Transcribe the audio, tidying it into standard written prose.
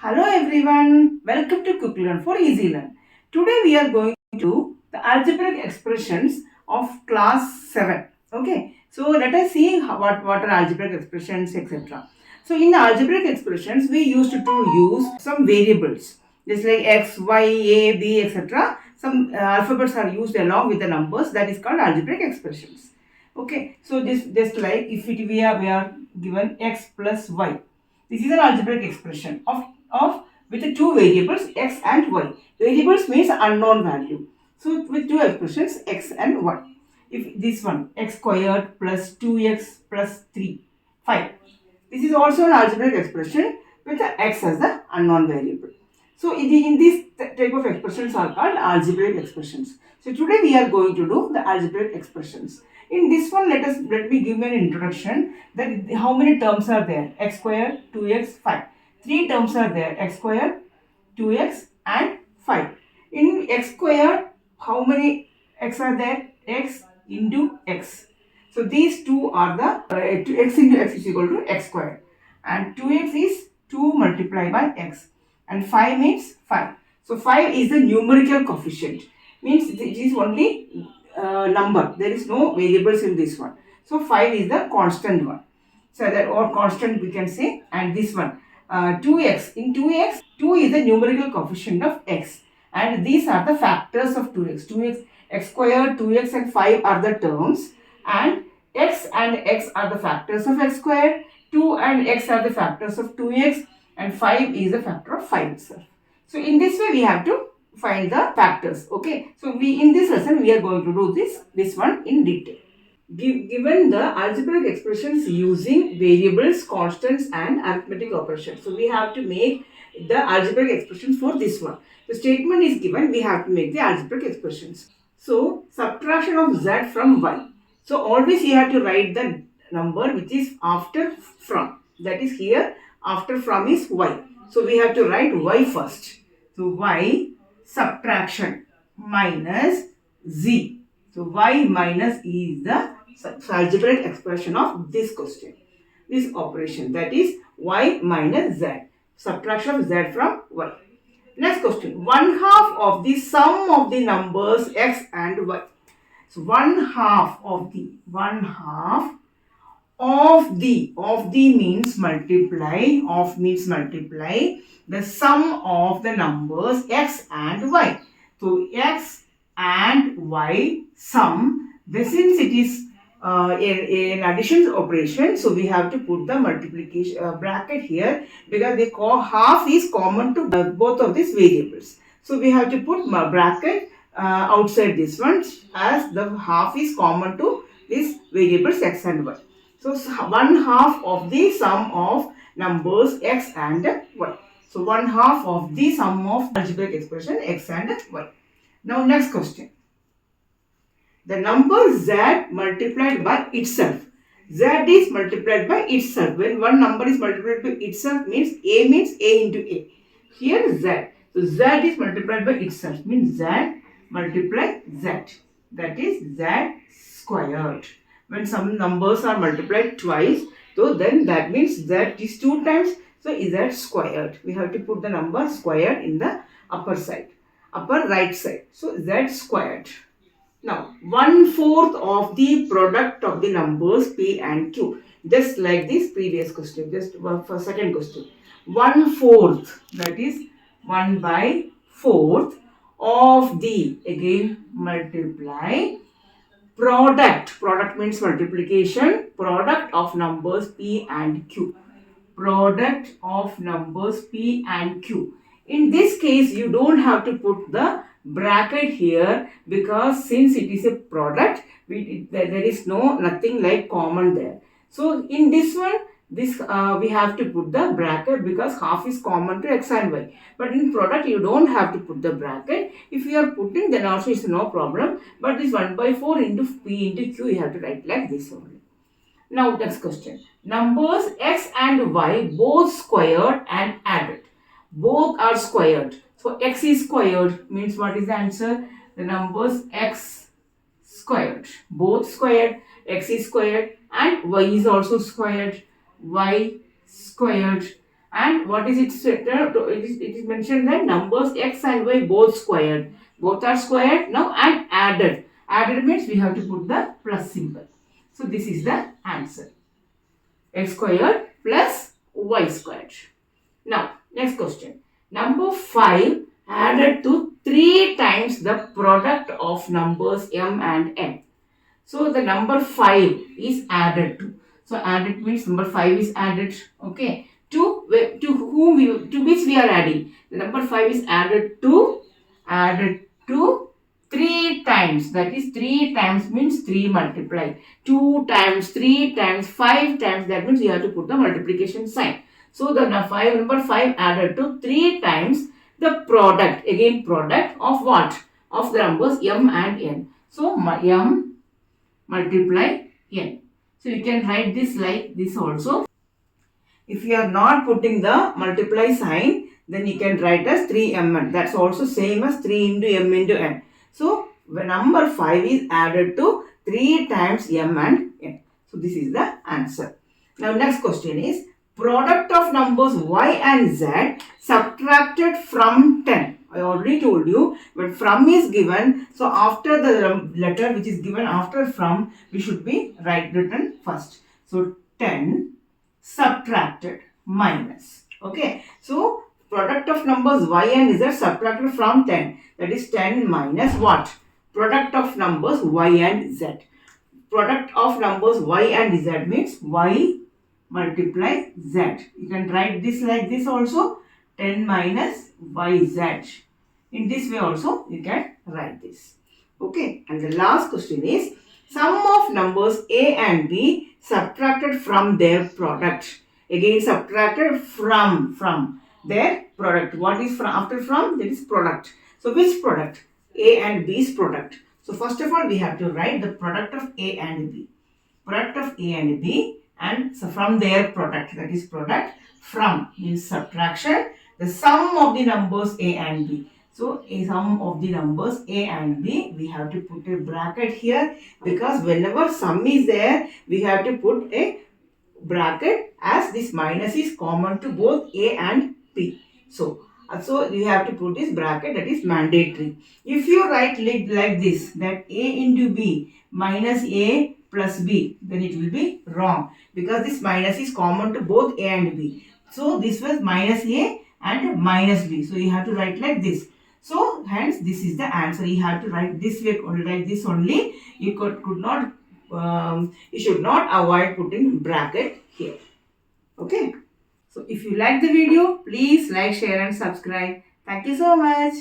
Hello everyone, welcome to Quick Learn for Easy Learn. Today we are going to do the algebraic expressions of class 7. Okay, so let us see what are algebraic expressions, etc. So in the algebraic expressions we used to use some variables just like x, y, a, b, etc. Some alphabets are used along with the numbers, that is called algebraic expressions. Okay, so this just like if we are given x plus y. This is an algebraic expression of with the two variables x and y. Variables means unknown value. So with two expressions x and y. If this one x squared plus 2x plus 3, 5. This is also an algebraic expression with the x as the unknown variable. So in this type of expressions are called algebraic expressions. So today we are going to do the algebraic expressions. In this one, let me give an introduction that how many terms are there. X squared, 2x, 5. Three terms are there. X squared, 2x and 5. In x squared, how many x are there? X into x. So these two are the x into x is equal to x squared. And 2x is 2 multiplied by x. And 5 means 5. So 5 is the numerical coefficient. Means it is only number. There is no variables in this one. So 5 is the constant one. So that or constant we can say. And this one 2x. In 2x, 2 is the numerical coefficient of x. And these are the factors of 2x. 2x, x squared, 2x and 5 are the terms. And x are the factors of x squared. 2 and x are the factors of 2x. And 5 is the factor of 5 itself. So in this way we have to find the factors. Okay. So in this lesson we are going to do this one in detail. Given the algebraic expressions using variables, constants and arithmetic operations. So we have to make the algebraic expressions for this one. The statement is given, we have to make the algebraic expressions. So subtraction of z from y. So always you have to write the number which is after from. That is here after from is y. So we have to write y first. So y subtraction minus z. So y minus e is the algebraic expression of this question. This operation, that is y minus z. Subtraction of z from y. Next question. 1/2 of the sum of the numbers x and y. So 1/2 of the means multiply, the sum of the numbers x and y. So x and y sum, since it is an addition operation, so we have to put the multiplication bracket here because they call half is common to both of these variables. So we have to put bracket outside this one as the half is common to these variables x and y. So 1/2 of the sum of numbers x and y. So 1/2 of the sum of algebraic expression x and y. Now next question. The number z multiplied by itself. Z is multiplied by itself. When one number is multiplied by itself means a into a. Here z. So z is multiplied by itself means z multiply z. That is z squared. When some numbers are multiplied twice, so then that means z is 2 times. So is z squared. We have to put the number squared in the upper right side. So z squared. Now, 1/4 of the product of the numbers p and q. Just like this previous question, just for second question. 1/4, that is 1/4 of the, again multiply, product means multiplication, product of numbers p and q. Product of numbers p and q. In this case, you don't have to put the bracket here because since it is a product, there is nothing like common there. So in this one, we have to put the bracket because half is common to x and y. But in product, you don't have to put the bracket. If you are putting, then also it's no problem. But this 1/4 into p into q, you have to write like this only. Now next question. Numbers x and y both squared and added. Both are squared. So x is squared means what is the answer? The numbers x squared. Both squared. X is squared and y is also squared. Y squared. And what is it? It is mentioned that numbers x and y both squared. Both are squared now and added. Added means we have to put the plus symbol. So this is the answer. X squared plus y squared. Now, next question. Number 5 added to 3 times the product of numbers m and n. So, the number 5 is added to. So, added means number 5 is added. Okay. To which we are adding. The number 5 is added to 3 times. That is 3 times means 3 multiply. 2 times, 3 times, 5 times. That means you have to put the multiplication sign. So the number 5 added to 3 times the product. Again product of what? Of the numbers m and n. So m multiply n. So you can write this like this also. If you are not putting the multiply sign, then you can write as 3mn. That's also same as 3 into m into n. So, the number 5 is added to 3 times m and n. So, this is the answer. Now, next question is product of numbers y and z subtracted from 10. I already told you, but from is given. So, after the letter which is given after from, we should be written first. So, 10 subtracted minus. Okay. So, product of numbers y and z subtracted from 10. That is 10 minus what? Product of numbers y and z. Product of numbers y and z means y multiply z. You can write this like this also. 10 minus yz. In this way also you can write this. Okay. And the last question is sum of numbers a and b subtracted from their product. Again subtracted from their product. What is from after from? That is product. So which product? A and B's product. So first of all we have to write the product of A and B. Product of A and B and so from their product. That is product from means subtraction. The sum of the numbers A and B. So, a sum of the numbers A and B, we have to put a bracket here because whenever sum is there, we have to put a bracket as this minus is common to both A and B. So you have to put this bracket, that is mandatory. If you write like this, that A into B minus A plus B, then it will be wrong because this minus is common to both A and B. So this was minus A and minus B. So you have to write like this. So hence this is the answer. You have to write this way, like this only. You could not, you should not avoid putting bracket here. Okay. So if you like the video, please like, share and subscribe. Thank you so much.